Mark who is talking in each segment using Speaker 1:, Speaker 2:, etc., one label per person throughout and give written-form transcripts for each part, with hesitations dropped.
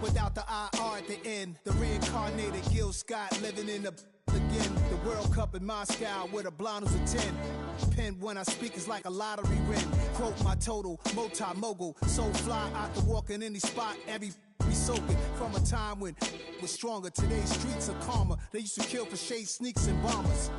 Speaker 1: without the IR at the end. The reincarnated Gil Scott living in the again. The World Cup in Moscow with a blonde who's a 10. Pen when I speak is like a lottery win. Quote my total, multi-mogul. So fly, I can walk in any spot, every be soaking. From a time when was stronger. Today's streets are calmer. They used to kill for shade sneaks and bombers.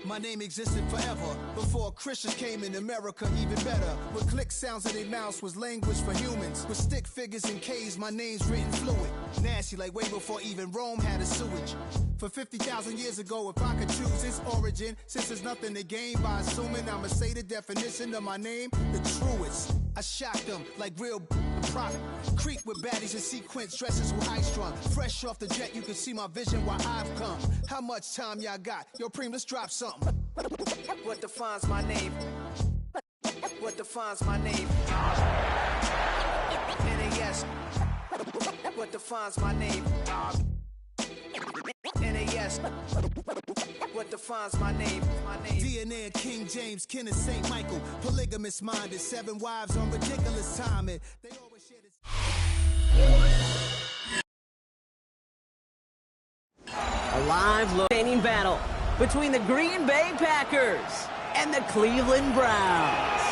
Speaker 1: My name existed forever. Before Christians came in America, even better. With click sounds in their mouths was language for humans. With stick figures and K's, my name's written fluid. Nasty like way before even Rome had a sewage. For 50,000 years ago, if I could choose its origin, since there's nothing to gain by assuming I'ma say the definition of my name, the truest. I shocked them like real prop. Creep with baddies in sequence, dresses with high strung. Fresh off the jet, you can see my vision while I've come. How much time y'all got? Yo, Preem, let's drop something. What defines my name? What defines my name? NAS. What defines my name? NAS. What defines my name? DNA of King James, kin of St. Michael. Polygamous minded, 7 wives on ridiculous timing. They always share this.
Speaker 2: A live locating battle between the Green Bay Packers and the Cleveland Browns.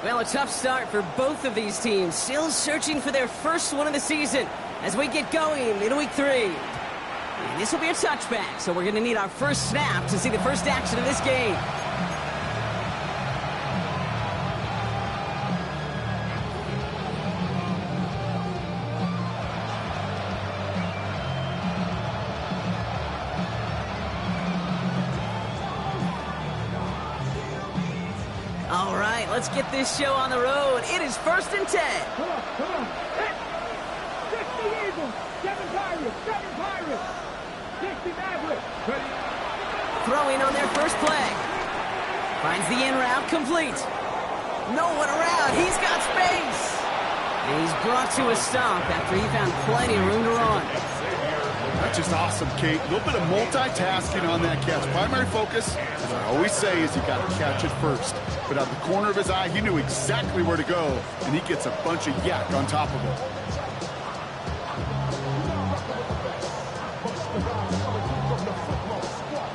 Speaker 2: Well, a tough start for both of these teams. Still searching for their first one of the season as we get going in week 3. And this will be a touchback, so we're going to need our first snap to see the first action of this game. All right, let's get this show on the road. It is 1st and 10.
Speaker 3: Come on. 60 Eagles, 7 Pirates, 60 Mavericks. Ready?
Speaker 2: Throwing on their first play. Finds the in route complete. No one around. He's got space. And he's brought to a stop after he found plenty of room to run.
Speaker 4: That's just awesome, Kate. A little bit of multitasking on that catch. Primary focus, as I always say, is you got to catch it first. But out of the corner of his eye, he knew exactly where to go, and he gets a bunch of yak on top of it.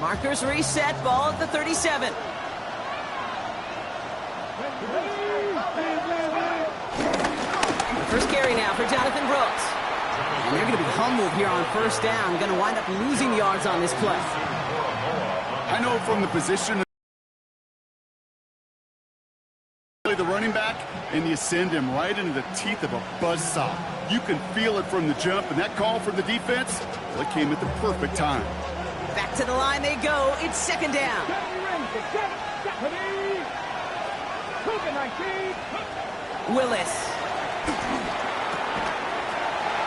Speaker 2: Markers reset, ball at the 37. The first carry now for Jonathan Brooks. And they're going to be humbled here on first down. Going to wind up losing yards on this play.
Speaker 4: I know from the position of the running back, and you send him right into the teeth of a buzzsaw. You can feel it from the jump, and that call from the defense, well, it came at the perfect time.
Speaker 2: Back to the line they go. It's 2nd down. Willis.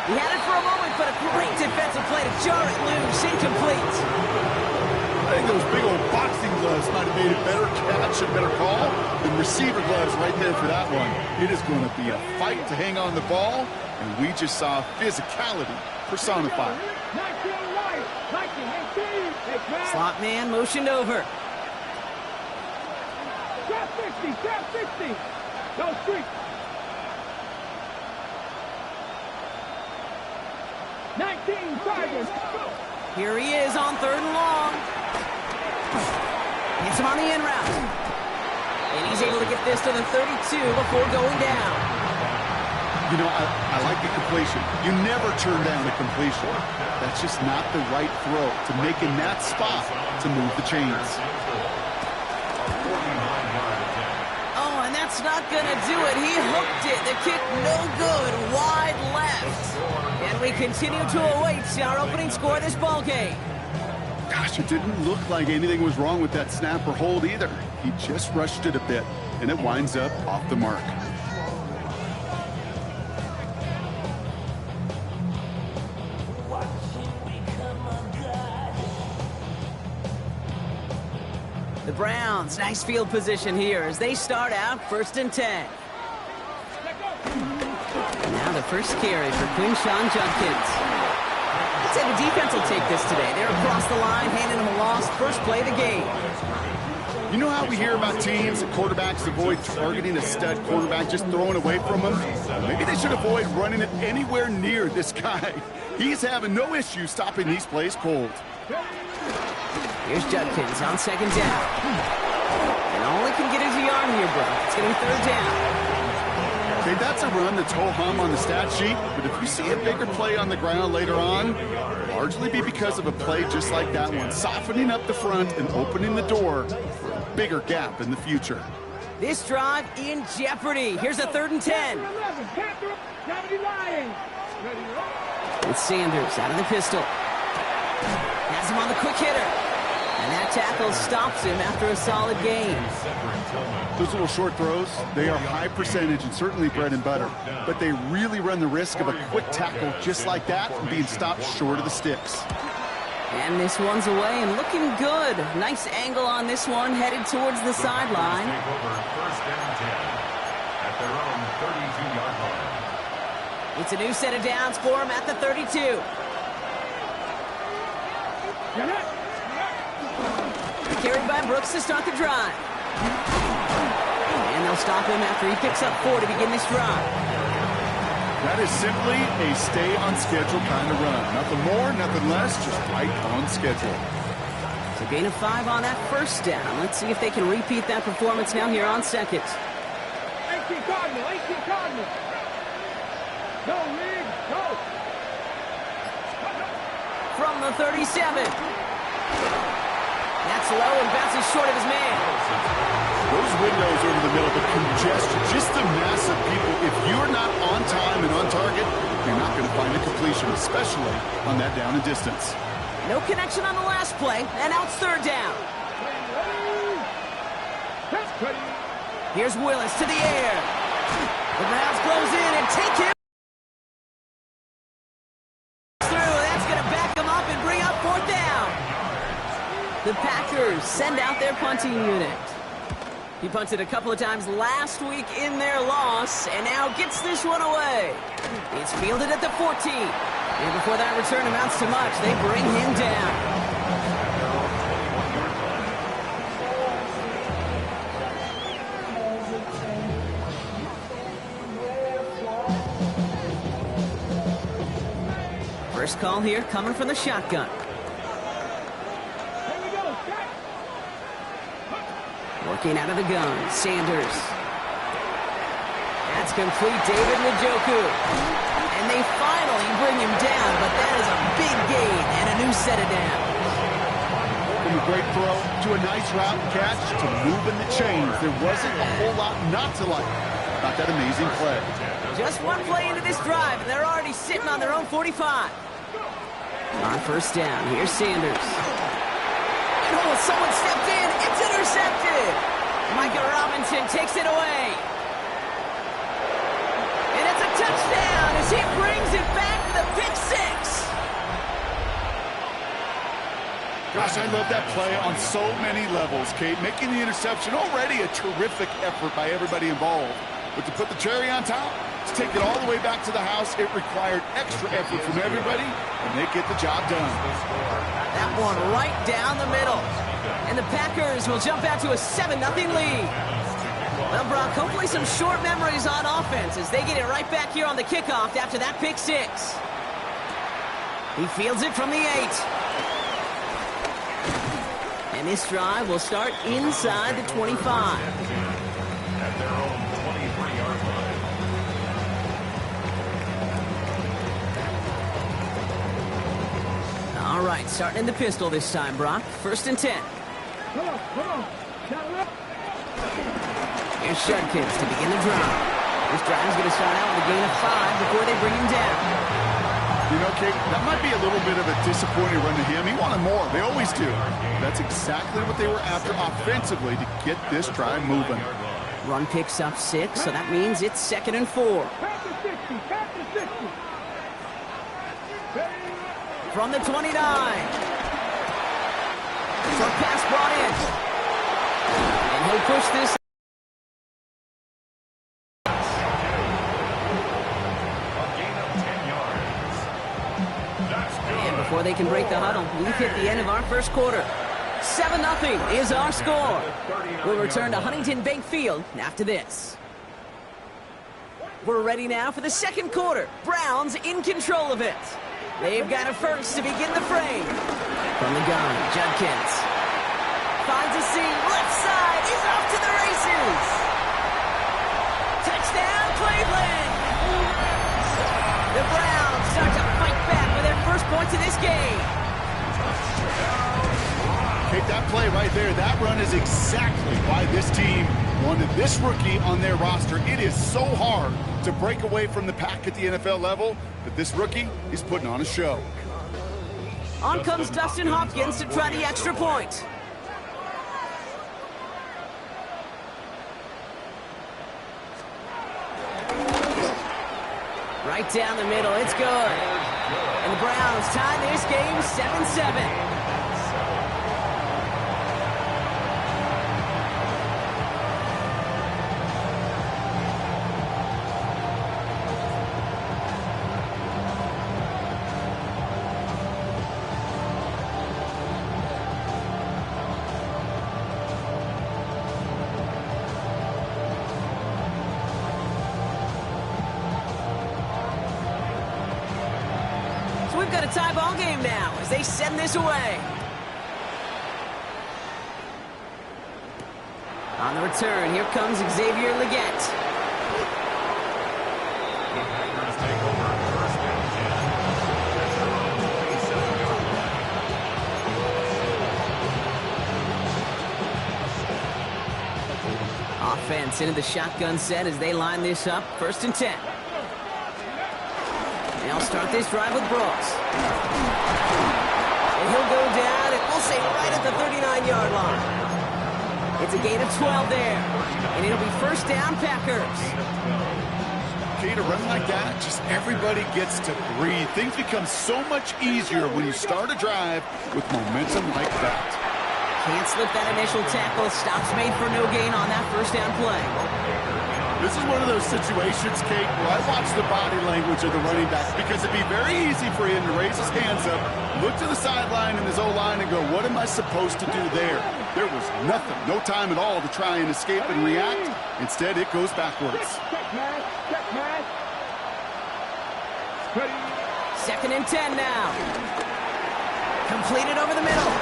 Speaker 2: He had it for a moment, but a great defensive play to jar it loose. Incomplete.
Speaker 4: I think those big old boxing gloves might have made a better catch, a better call than receiver gloves right there for that one. It is going to be a fight to hang on the ball, and we just saw physicality personified.
Speaker 2: Slot man motioned over.
Speaker 3: Trap 60. Go street. 19 Tigers.
Speaker 2: Here he is on 3rd and long. Gets him on the in route. And he's able to get this to the 32 before going down.
Speaker 4: You know, I like the completion. You never turn down a completion. That's just not the right throw to make in that spot to move the chains.
Speaker 2: Oh, and that's not going to do it. He hooked it. The kick no good. Wide left. And we continue to await our opening score of this ball game.
Speaker 4: Gosh, it didn't look like anything was wrong with that snap or hold either. He just rushed it a bit, and it winds up off the mark.
Speaker 2: The Browns, nice field position here as they start out 1st and 10. Now the first carry for Quinshawn Judkins. I'd say the defense will take this today. They're across the line, handing them a loss. First play of the game.
Speaker 4: You know how we hear about teams that quarterbacks avoid targeting a stud quarterback, just throwing away from him? Maybe they should avoid running it anywhere near this guy. He's having no issue stopping these plays cold.
Speaker 2: Here's Judkins on 2nd down. And all he can get is a yard here, bro. It's going to be 3rd down.
Speaker 4: Okay, that's a run that's ho-hum on the stat sheet, but if you see a bigger play on the ground later on, it'll largely be because of a play just like that one, softening up the front and opening the door for a bigger gap in the future.
Speaker 2: This drive in jeopardy. Here's a 3rd and 10. It's Sanders out of the pistol. Has him on the quick hitter. And that tackle stops him after a solid gain.
Speaker 4: Those little short throws, they are high percentage and certainly bread and butter, but they really run the risk of a quick tackle just like that from being stopped short of the sticks.
Speaker 2: And this one's away and looking good. Nice angle on this one, headed towards the sideline. It's a new set of downs for him at the 32. Carried by Brooks to start the drive. And they'll stop him after he picks up 4 to begin this drive.
Speaker 4: That is simply a stay on schedule kind of run. Nothing more, nothing less, just right on schedule.
Speaker 2: So gain of 5 on that 1st down. Let's see if they can repeat that performance now here on 2nd.
Speaker 3: 18 Cardinal, 18 Cardinal. Go, Reed, go.
Speaker 2: From the 37. That's low and bounces short of his man.
Speaker 4: Those windows over the middle, the congestion, just the mass of people. If you're not on time and on target, you're not going to find a completion, especially on that down and distance.
Speaker 2: No connection on the last play, and now it's 3rd down. Here's Willis to the air. The Browns close in and take him through. That's going to back him up and bring up 4th down. The Packers send out their punting unit. He punted a couple of times last week in their loss, and now gets this one away. It's fielded at the 14. And before that return amounts to much, they bring him down. First call here coming from the shotgun. Working out of the gun, Sanders. That's complete, David Njoku. And they finally bring him down, but that is a big gain and a new set of downs.
Speaker 4: From a great throw to a nice route catch to moving the chains. There wasn't a whole lot not to like about that amazing play.
Speaker 2: Just one play into this drive, and they're already sitting on their own 45. On 1st down, here's Sanders. Oh, someone stepped in. It's intercepted. Micah Robinson takes it away. And it's a touchdown as he brings it back for the pick 6.
Speaker 4: Gosh, I love that play on so many levels, Kate. Making the interception, already a terrific effort by everybody involved. But to put the cherry on top, to take it all the way back to the house, it required extra effort from everybody, and they get the job done.
Speaker 2: That one right down the middle. And the Packers will jump out to a 7-0 lead. Well, Brock, hopefully some short memories on offense as they get it right back here on the kickoff after that pick 6. He fields it from the 8. And this drive will start inside the 25. right, starting in the pistol this time, Brock. 1st and 10.
Speaker 3: Come on, come on. Shut up.
Speaker 2: Here's Judkins to begin the drive. This drive is going to start out with a gain of 5 before they bring him down.
Speaker 4: You know, Kate, that might be a little bit of a disappointing run to him. He wanted more. They always do. That's exactly what they were after offensively to get this drive moving.
Speaker 2: Run picks up 6, so that means it's 2nd and 4.
Speaker 3: Pass to 60. Pass to 60.
Speaker 2: From the 29. Short pass brought in. And he'll push this. And before they can break the huddle, we've hit the end of our first quarter. 7-0 is our score. We'll return to Huntington Bank Field after this. We're ready now for the second quarter. Browns in control of it. They've got a first to begin the frame. From the gun, Judkins finds a seam, left side, he's off to the races. Touchdown, Cleveland. The Browns start to fight back with their first points of this game.
Speaker 4: Take that play right there. That run is exactly why this team wanted this rookie on their roster. It is so hard to break away from the pack at the NFL level, but this rookie is putting on a show.
Speaker 2: On comes Dustin Hopkins to try the extra point. Right down the middle, it's good. And the Browns tie this game 7-7. We've got a tie ball game now as they send this away. On the return, here comes Xavier Legette. Offense into the shotgun set as they line this up. 1st and 10. They'll start this drive with Brooks. And he'll go down, and we'll say right at the 39-yard line. It's a gain of 12 there. And it'll be 1st down, Packers.
Speaker 4: Okay, to run like that, just everybody gets to breathe. Things become so much easier when you start a drive with momentum like that.
Speaker 2: Can't slip that initial tackle. Stops made for no gain on that 1st down play.
Speaker 4: This is one of those situations, Kate, where I watch the body language of the running back because it'd be very easy for him to raise his hands up, look to the sideline and his O-line and go, what am I supposed to do there? There was nothing, no time at all to try and escape and react. Instead, it goes backwards.
Speaker 3: Check, man. Ready.
Speaker 2: 2nd and 10 now. Completed over the middle.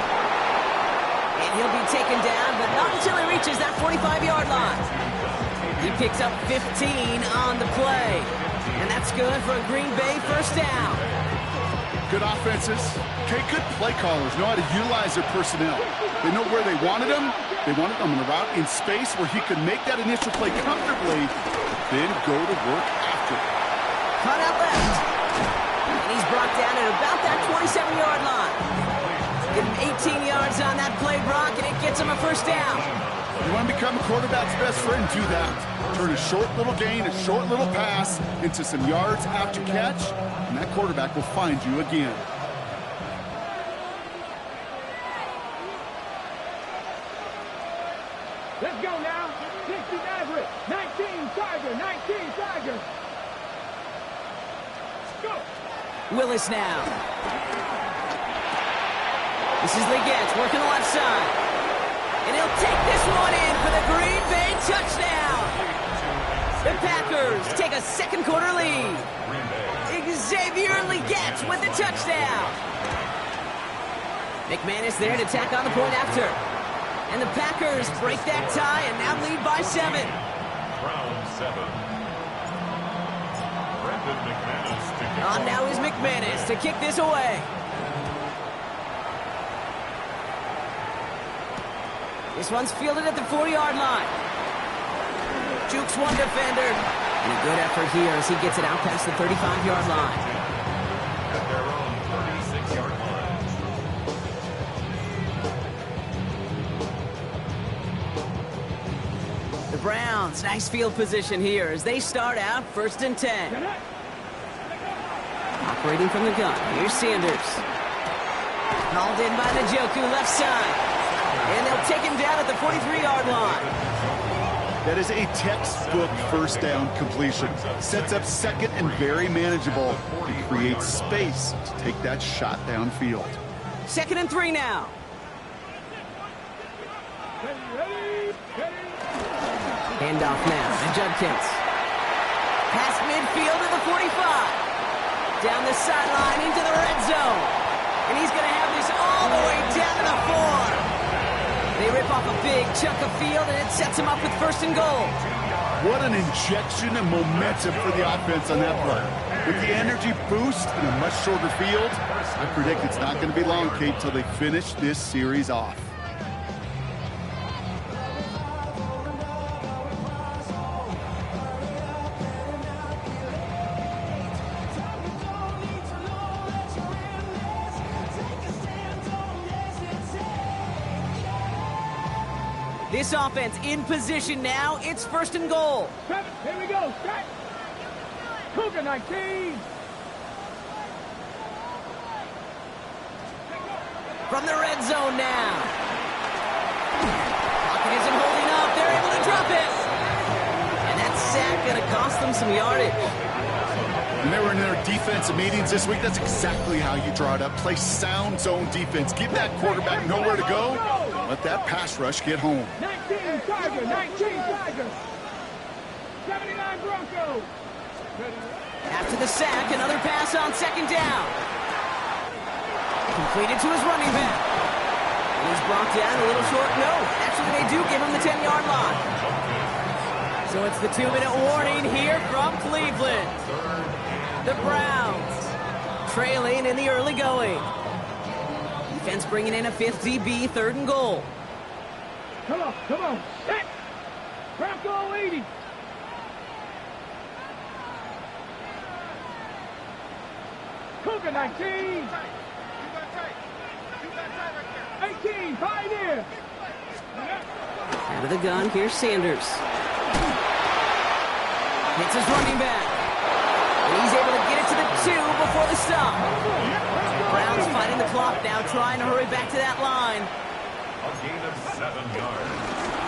Speaker 2: And he'll be taken down, but not until he reaches that 45-yard line. He picks up 15 on the play. And that's good for a Green Bay 1st down.
Speaker 4: Good offenses. Okay, good play callers know how to utilize their personnel. They know where they wanted them. They wanted them on a route in space where he could make that initial play comfortably, then go to work after.
Speaker 2: Cut out left. And he's brought down at about that 27-yard line. Give him 18 yards on that play, Brock, and it gets him a 1st down.
Speaker 4: You want to become a quarterback's best friend, do that. Turn a short little gain, a short little pass into some yards after catch, and that quarterback will find you again.
Speaker 3: Let's go now. 60 Nazareth. 19 Tiger. 19 Tiger. Go.
Speaker 2: Willis now. This is Legette working the left side. And he'll take this one in for the Green Bay touchdown. The Packers take a 2nd quarter lead. Xavier Legette with the touchdown. McManus there to tack on the point after. And the Packers break that tie and now lead by 7.
Speaker 5: Round 7. Brendan McManus to kick
Speaker 2: On now is McManus to kick this away. This one's fielded at the 40-yard line. Jukes one defender. And a good effort here as he gets it out past the 35-yard line.
Speaker 5: At their own 36-yard line.
Speaker 2: The Browns, nice field position here as they start out 1st and 10. Operating from the gun, here's Sanders. Hauled in by Njoku, left side. And they'll take him down at the 43-yard line.
Speaker 4: That is a textbook first down completion. Sets up second and very manageable. It creates space to take that shot downfield.
Speaker 2: 2nd and 3 now. Handoff now to Judkins. Past midfield to the 45. Down the sideline into the red zone. And he's going to have this all the way down to the 4. They rip off a big chunk of field, and it sets him up with 1st and goal.
Speaker 4: What an injection of momentum for the offense on that play. With the energy boost in a much shorter field, I predict it's not going to be long, Kate, till they finish this series off.
Speaker 2: This offense in position now. It's 1st and goal.
Speaker 3: Here we go. Start. Cougar 19.
Speaker 2: From the red zone now. Pocket isn't holding up. They're able to drop it. And that sack going to cost them some yardage.
Speaker 4: When they were in their defensive meetings this week, that's exactly how you draw it up. Play sound zone defense. Give that quarterback nowhere to go. Let that pass rush get home.
Speaker 3: 19 Tiger, 19 Tiger. 79 Broncos.
Speaker 2: After the sack, another pass on 2nd down. Completed to his running back. And he's brought down a little short. No, actually they do give him the 10-yard line. So it's the 2-minute warning here from Cleveland. The Browns trailing in the early going. Defense bringing in a 5th DB, 3rd and goal.
Speaker 3: Come on. Set. Bronco 80. Cougar 19. 18, Pioneer.
Speaker 2: Out of the gun, here's Sanders. Hits his running back. And he's able to get it to the 2 before the stop. Browns fighting the clock now, trying to hurry back to that line.
Speaker 5: A gain of 7 yards.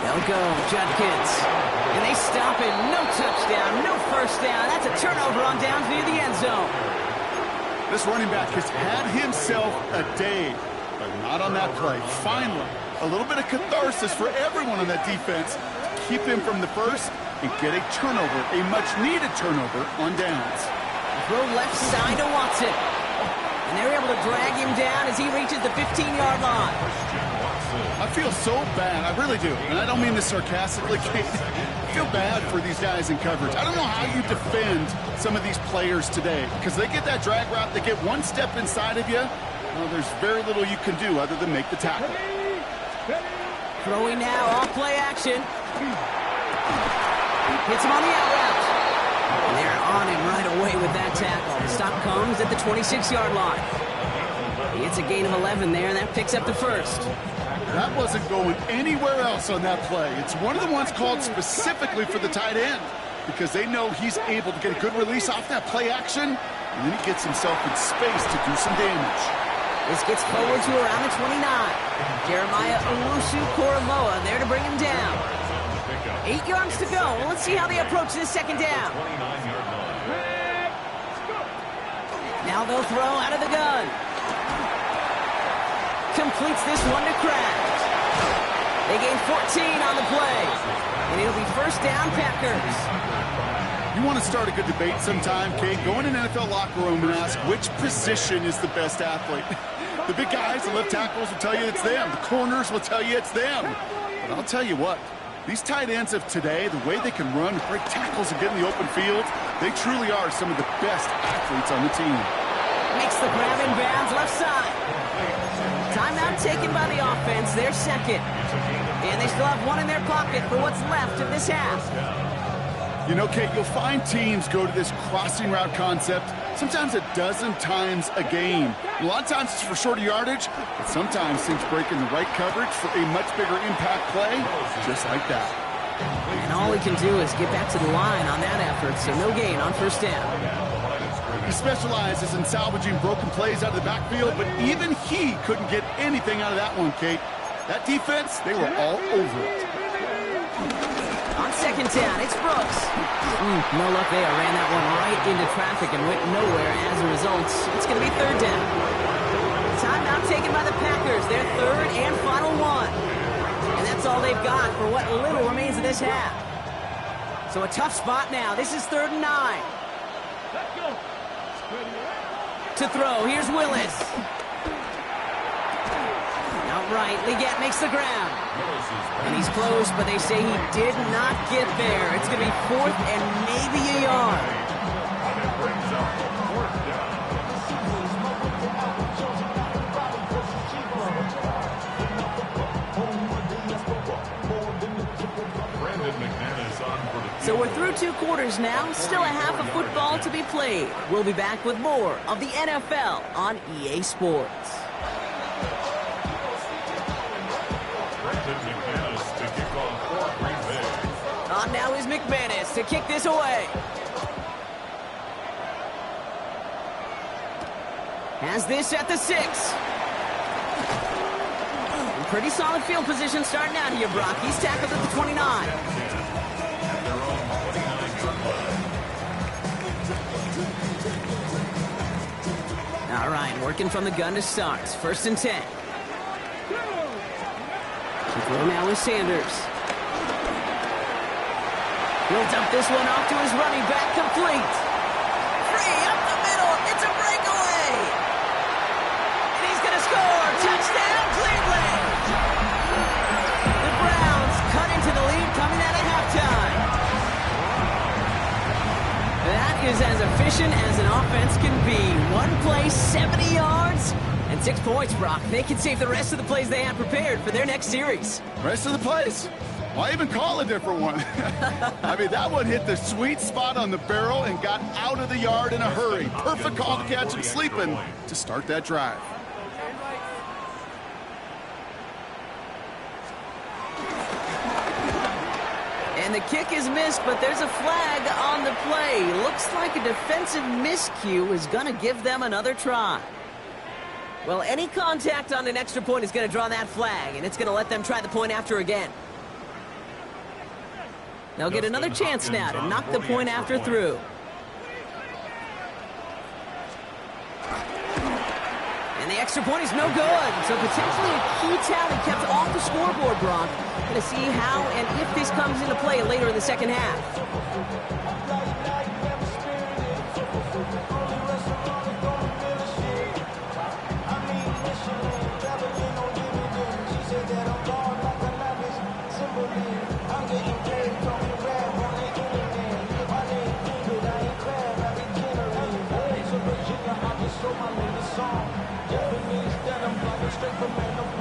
Speaker 2: They'll go, Judkins. And they stop it. No touchdown, no 1st down. That's a turnover on downs near the end zone.
Speaker 4: This running back has had himself a day, but not on that play. Finally, a little bit of catharsis for everyone on that defense to keep him from the 1st and get a turnover, a much-needed turnover on downs.
Speaker 2: Throw left side to Watson. And they're able to drag him down as he reaches the 15-yard line.
Speaker 4: I feel so bad, I really do, and I don't mean this sarcastically, Kate. I feel bad for these guys in coverage. I don't know how you defend some of these players today, because they get that drag route, they get one step inside of you, well, there's very little you can do other than make the tackle.
Speaker 2: Throwing now, off play action. Hits him on the out route. And they're on him right away with that tackle. The stop comes at the 26-yard line. It's a gain of 11 there, and that picks up the 1st.
Speaker 4: That wasn't going anywhere else on that play. It's one of the ones called specifically for the tight end because they know he's able to get a good release off that play action, and then he gets himself in space to do some damage.
Speaker 2: This gets forward to around the 29. Jeremiah Owusu-Koramoah there to bring him down. 8 yards to go. Well, let's see how they approach this 2nd down. Now they'll throw out of the gun. Completes this one to Kraft. They gain 14 on the play. And it'll be 1st down, Packers.
Speaker 4: You want to start a good debate sometime, Kate? Go in an NFL locker room and ask which position is the best athlete. The big guys, the left tackles will tell you it's them. The corners will tell you it's them. But I'll tell you what, these tight ends of today, the way they can run, break tackles, and get in the open field, they truly are some of the best athletes on the team.
Speaker 2: Makes the grab in bounds left side. Timeout taken by the offense, their second. And they still have one in their pocket for what's left of this half.
Speaker 4: You know, Kate, you'll find teams go to this crossing route concept sometimes a dozen times a game. A lot of times it's for shorter yardage, but sometimes things break in the right coverage for a much bigger impact play, just like that.
Speaker 2: And all he can do is get back to the line on that effort, so no gain on first down.
Speaker 4: He specializes in salvaging broken plays out of the backfield, but even he couldn't get anything out of that one, Kate. That defense, they were all over it.
Speaker 2: On second down, it's Brooks. No luck there. Ran that one right into traffic and went nowhere as a result. It's going to be third down. Timeout taken by the Packers. Their third and final one. And that's all they've got for what little remains of this half. So a tough spot now. This is 3rd and 9.
Speaker 3: Let's go.
Speaker 2: To throw, here's Willis. Outright, Leggett makes the ground. And he's close, but they say he did not get there. It's going to be 4th and maybe a yard.
Speaker 5: And it brings up 4th down. Brandon McManus on for the
Speaker 2: So we're through 2 quarters now. Still a half of football to be played. We'll be back with more of the NFL on EA Sports.
Speaker 5: Brandon McManus to kick off for Green Bay.
Speaker 2: On now is McManus to kick this away. Has this at the 6. Pretty solid field position starting out here, Brock. He's tackled at the 29.
Speaker 5: At their own 29-yard line.
Speaker 2: All right, working from the gun to start. 1st and 10. To throw now is Sanders. He'll dump this one off to his running back, complete. Free up the middle. It's a breakaway. And he's going to score. Touchdown, Cleveland. The Browns cut into the lead coming out of halftime. That is as efficient as an offense can be. One play, 70 yards. And 6 points, Brock. They can save the rest of the plays they have prepared for their next series.
Speaker 4: Rest of the plays? Why even call a different one? I mean, that one hit the sweet spot on the barrel and got out of the yard in a hurry. Perfect call to catch him sleeping to start that drive.
Speaker 2: And the kick is missed, but there's a flag on the play. Looks like a defensive miscue is going to give them another try. Well, any contact on an extra point is going to draw that flag, and it's going to let them try the point after again. They'll get another chance now to knock the point after through. And the extra point is no good. So potentially a key tally kept off the scoreboard, Brock. Going to see how and if this comes into play later in the second half.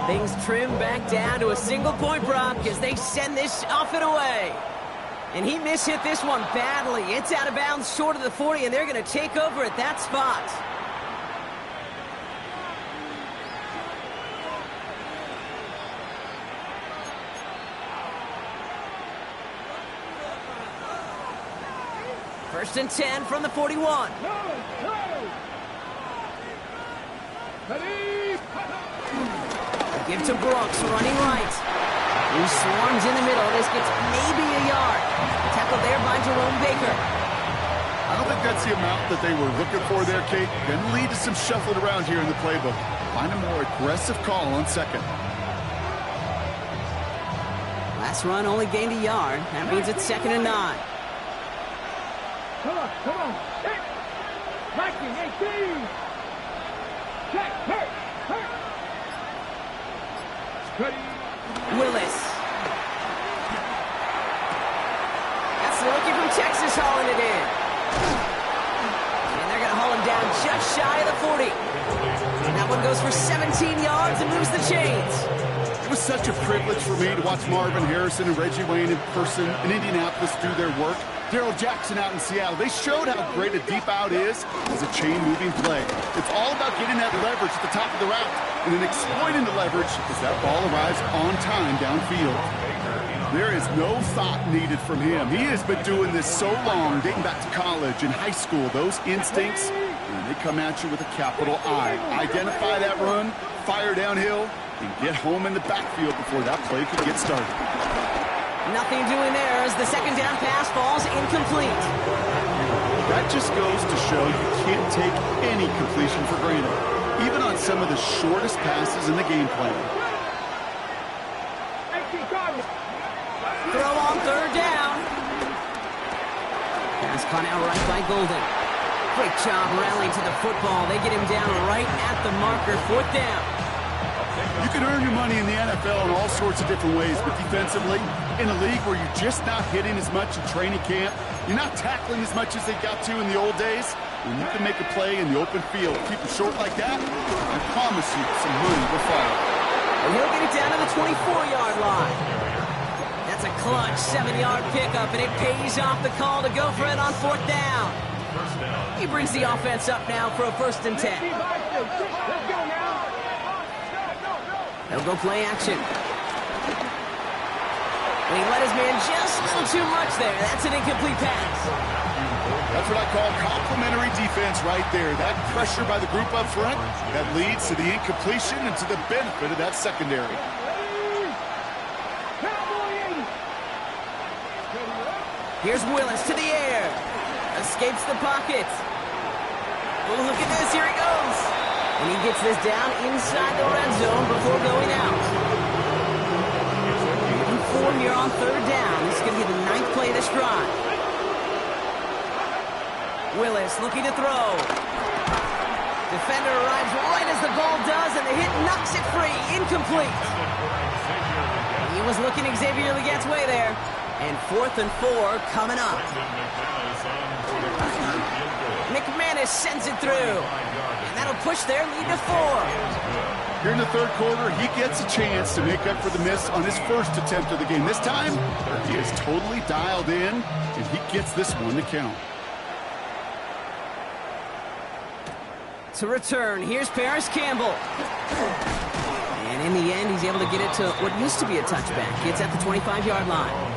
Speaker 2: Things trim back down to a single point, Brock, as they send this off and away. And he mishit this one badly. It's out of bounds short of the 40, and they're going to take over at that spot. First and 10 from the 41. Give to Brooks, running right. He swarms in the middle. This gets maybe a yard. Tackled there by Jerome Baker.
Speaker 4: I don't think that's the amount that they were looking for there, Kate. Going to lead to some shuffling around here in the playbook. Find a more aggressive call on second.
Speaker 2: Last run only gained a yard. That means it's 2nd and 9.
Speaker 3: Come on. Check. 19, 18. Check. Hurt.
Speaker 2: Willis. That's the rookie from Texas hauling it in. And they're going to haul him down just shy of the 40. That one goes for 17 yards and moves the chains.
Speaker 4: It was such a privilege for me to watch Marvin Harrison and Reggie Wayne in person in Indianapolis do their work. Darrell Jackson out in Seattle. They showed how great a deep out is as a chain-moving play. It's all about getting that leverage at the top of the route and then exploiting the leverage as that ball arrives on time downfield. There is no thought needed from him. He has been doing this so long, dating back to college and high school. Those instincts, and they come at you with a capital I. Identify that run, fire downhill, and get home in the backfield before that play could get started.
Speaker 2: Nothing doing there as the second down pass falls incomplete.
Speaker 4: That just goes to show you can't take any completion for granted, even on some of the shortest passes in the game plan.
Speaker 2: Throw on third down. Pass caught out right by Golden. Great job rallying to the football. They get him down right at the marker. Fourth down.
Speaker 4: You can earn your money in the NFL in all sorts of different ways, but defensively, in a league where you're just not hitting as much in training camp, you're not tackling as much as they got to in the old days, when you can make a play in the open field, keep it short like that, I promise you some money will follow.
Speaker 2: And he'll get it down to the 24-yard line. That's a clutch 7-yard pickup, and it pays off the call to go for it on fourth down. He brings the offense up now for a 1st and 10. They'll go play action. And he let his man just a little too much there. That's an incomplete pass.
Speaker 4: That's what I call complimentary defense right there. That pressure by the group up front, that leads to the incompletion and to the benefit of that secondary.
Speaker 2: Here's Willis to the air. Escapes the pocket. Oh, look at this. Here he goes. And he gets this down inside the red zone before going out. 4 here on third down. This is going to be the 9th play of this drive. Willis looking to throw. Defender arrives right as the ball does, and the hit knocks it free. Incomplete. He was looking Xavier Legette's way there. And 4th and 4 coming up. McManus sends it through. And that'll push their lead to 4.
Speaker 4: Here in the third quarter, he gets a chance to make up for the miss on his first attempt of the game. This time, he is totally dialed in, and he gets this one to count.
Speaker 2: To return, here's Paris Campbell. And in the end, he's able to get it to what used to be a touchback. It's at the 25-yard line.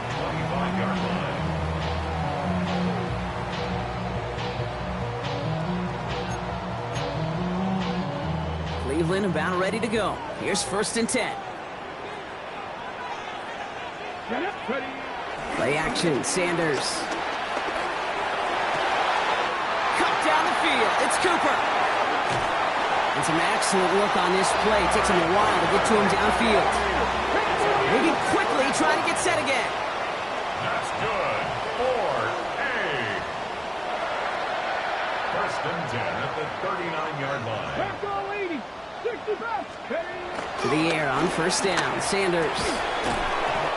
Speaker 2: Cleveland about ready to go. Here's 1st and 10. Play action, Sanders. Cut down the field. It's Cooper. And some excellent work on this play. It takes him a while to get to him downfield. Moving quickly, trying to get set again.
Speaker 5: That's good. 4A. 1st and 10 at the 39-yard line.
Speaker 2: To the air on 1st down. Sanders.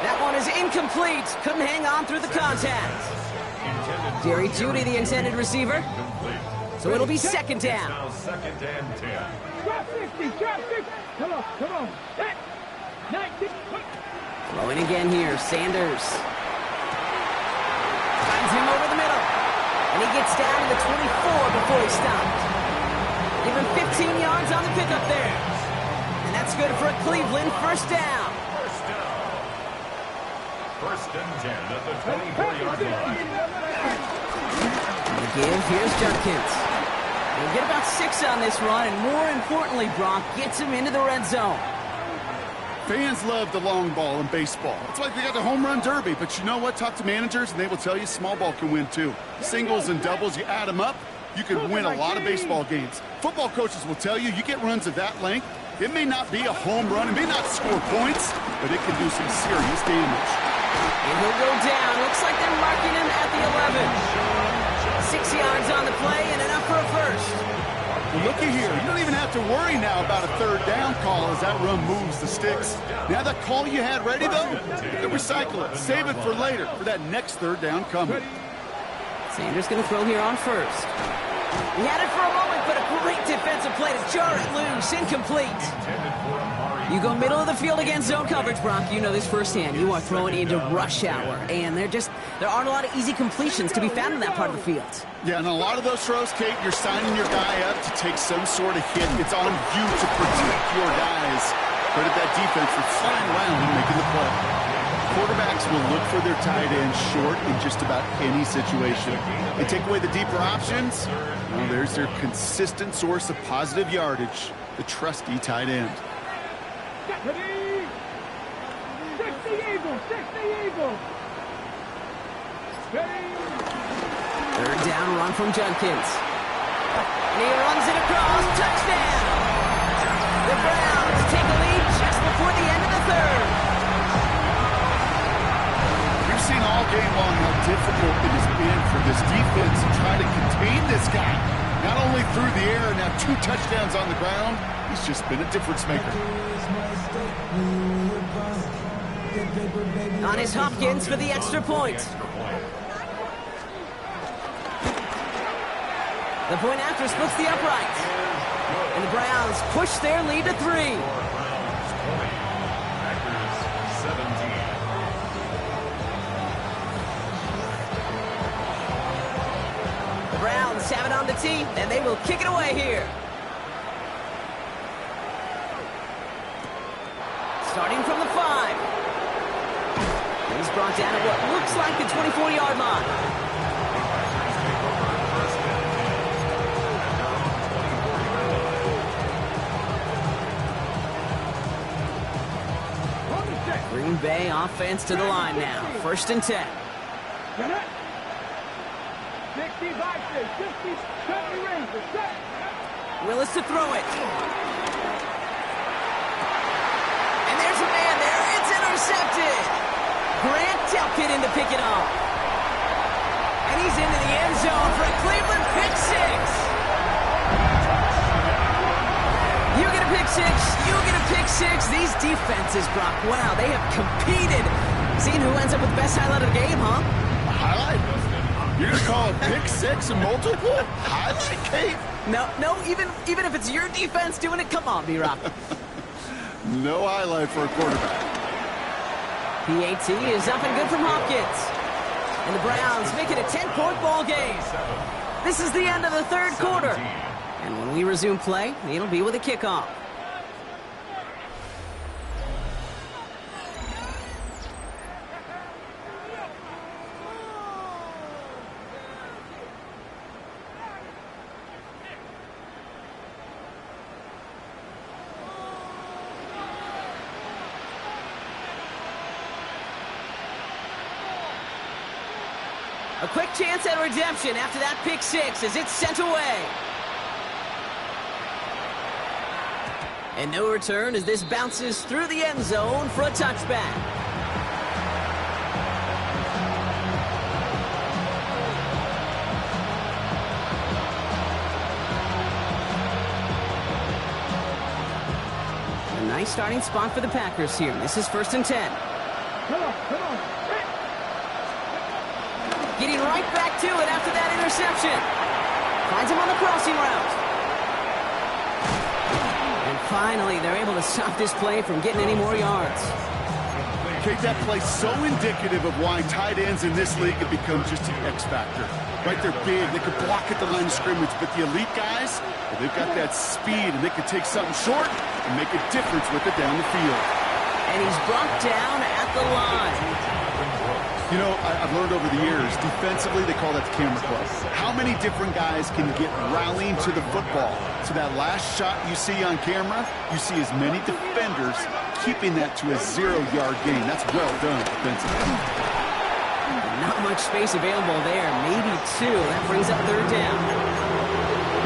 Speaker 2: That one is incomplete. Couldn't hang on through the contact. Jerry Jeudy, the intended receiver. So it'll be 2nd down.
Speaker 5: Now 2nd and 10.
Speaker 3: Come on.
Speaker 2: Throwing again here. Sanders. Finds him over the middle. And he gets down to the 24 before he stopped. Give him 15 yards on the pickup there. And that's good for a Cleveland 1st down.
Speaker 5: 1st and 10 at the 24-yard line.
Speaker 2: And the give, here's Judkins. He'll get about 6 on this run, and more importantly, Brock gets him into the red zone.
Speaker 4: Fans love the long ball in baseball. It's like they got the home run derby, but you know what? Talk to managers, and they will tell you small ball can win too. Singles and doubles, you add them up, you can win a lot of baseball games. Football coaches will tell you, you get runs of that length, it may not be a home run, it may not score points, but it can do some serious damage.
Speaker 2: And he'll go down. Looks like they're marking him at the 11. 6 yards on the play and enough for a 1st.
Speaker 4: Well, looky here. You don't even have to worry now about a 3rd down call as that run moves the sticks. Now that call you had ready, though, you can recycle it. Save it for later for that next 3rd down coming.
Speaker 2: Sanders going to throw here on 1st. He had it for a moment, but a Great defensive play to jar it loose. Incomplete. You go middle of the field against zone coverage, Brock. You know this firsthand. You are throwing into rush hour. And there aren't a lot of easy completions to be found in that part of the field.
Speaker 4: Yeah, and a lot of those throws, Kate, you're signing your guy up to take some sort of hit. It's on you to protect your guys. Credit that defense for flying around and making the play. Quarterbacks will look for their tight end short in just about any situation. They take away the deeper options. Well, there's their consistent source of positive yardage, the trusty tight end.
Speaker 3: 60 Eagles, 60 Eagles.
Speaker 2: Third down run from Judkins. And he runs it across. Touchdown! The Browns take a lead just before the end of the third.
Speaker 4: We've seen all game long how difficult it has been for this defense to try to contain this guy. Not only through the air, now 2 touchdowns on the ground. He's just been a difference maker.
Speaker 2: On is Hopkins for the extra point. The point after splits the upright. And the Browns push their lead to 3. The Browns have it on the tee, and they will kick it away here. Starting from the 5. He's brought down at what looks like the 24-yard line. Green Bay offense to the line now. 1st and 10.
Speaker 3: 60 Rangers, set.
Speaker 2: Willis to throw it. And there's a man there. It's intercepted. Grant Delpit in to pick it off. And he's into the end zone for a Cleveland pick 6. You get a pick 6. You get a pick 6. These defenses, Brock, wow, they have competed. Seeing who ends up with the best highlight of the game, huh?
Speaker 4: A highlight? You're going to call a pick 6 a multiple? Highlight, Kate?
Speaker 2: No, even if it's your defense doing it, come on, B-Rock.
Speaker 4: No highlight for a quarterback.
Speaker 2: PAT is up and good from Hopkins. And the Browns make it a 10-point ball game. This is the end of the third quarter. And when we resume play, it'll be with a kickoff. A quick chance at redemption after that pick 6 as it's sent away. And no return as this bounces through the end zone for a touchback. A nice starting spot for the Packers here. This is 1st and 10.
Speaker 3: Come on.
Speaker 2: Getting right back to it after that interception. Finds him on the crossing route. And finally, they're able to stop this play from getting any more yards.
Speaker 4: Kate, that play so indicative of why tight ends in this league have become just an X factor. Right, they're big, they can block at the line of scrimmage, but the elite guys, well, they've got that speed, and they can take something short and make a difference with it down the field.
Speaker 2: And he's brought down at the line.
Speaker 4: You know, I've learned over the years, defensively, they call that the camera club. How many different guys can get rallying to the football? So that last shot you see on camera, you see as many defenders keeping that to a 0-yard gain. That's well done defensively.
Speaker 2: Not much space available there. Maybe 2. That brings up 3rd down.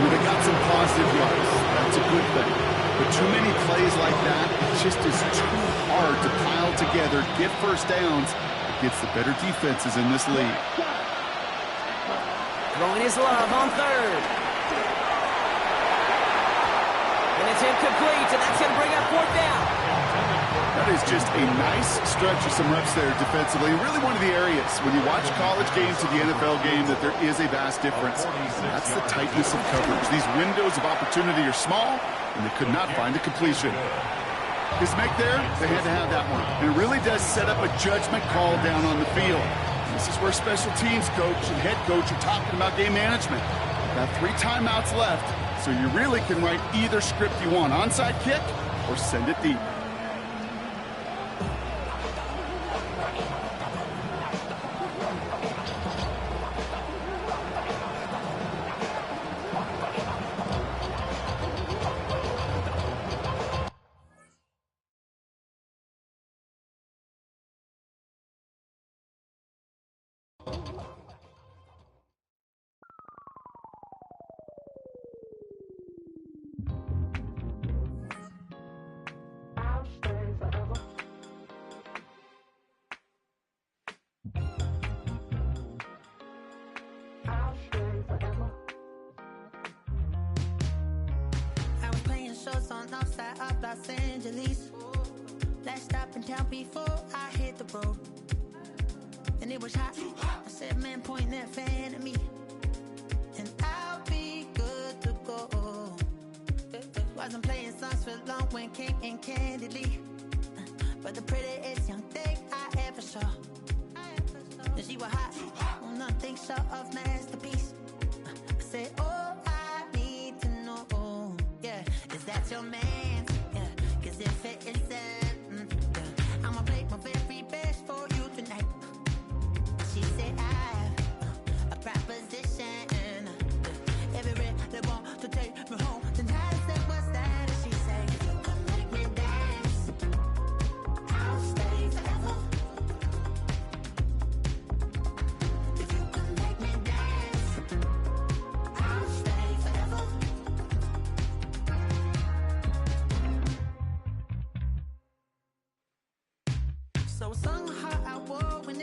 Speaker 4: They got some positive yards. That's a good thing. But too many plays like that, it just is too hard to pile together, get first downs, against the better defenses in this league.
Speaker 2: Throwing his love on 3rd. And it's incomplete, and that's going to bring up 4th down.
Speaker 4: That is just a nice stretch of some reps there defensively. Really one of the areas when you watch college games to the NFL game that there is a vast difference. That's the tightness of coverage. These windows of opportunity are small, and they could not find a completion. His make there, they had to have that one. And it really does set up a judgment call down on the field. This is where special teams coach and head coach are talking about game management. Got 3 timeouts left, so you really can write either script you want. Onside kick or send it deep.
Speaker 6: Outside of Los Angeles, last stop in town before I hit the road, and it was hot. I said, man, point that fan at me, and I'll be good to go. Wasn't playing songs for long when came in candidly, but the prettiest young thing I ever saw. And she was hot, well, nothing short of masterpiece. I said, oh, I need to know, yeah, is that your man? Yeah, cause if it isn't, yeah, I'ma play my very best for you tonight. She said, I have a proposition. Every really want to take me home tonight. I said, what's that? And she said, if you can make me dance, I'll stay forever. If you can make me dance, I'll stay forever. So I sung her I wore when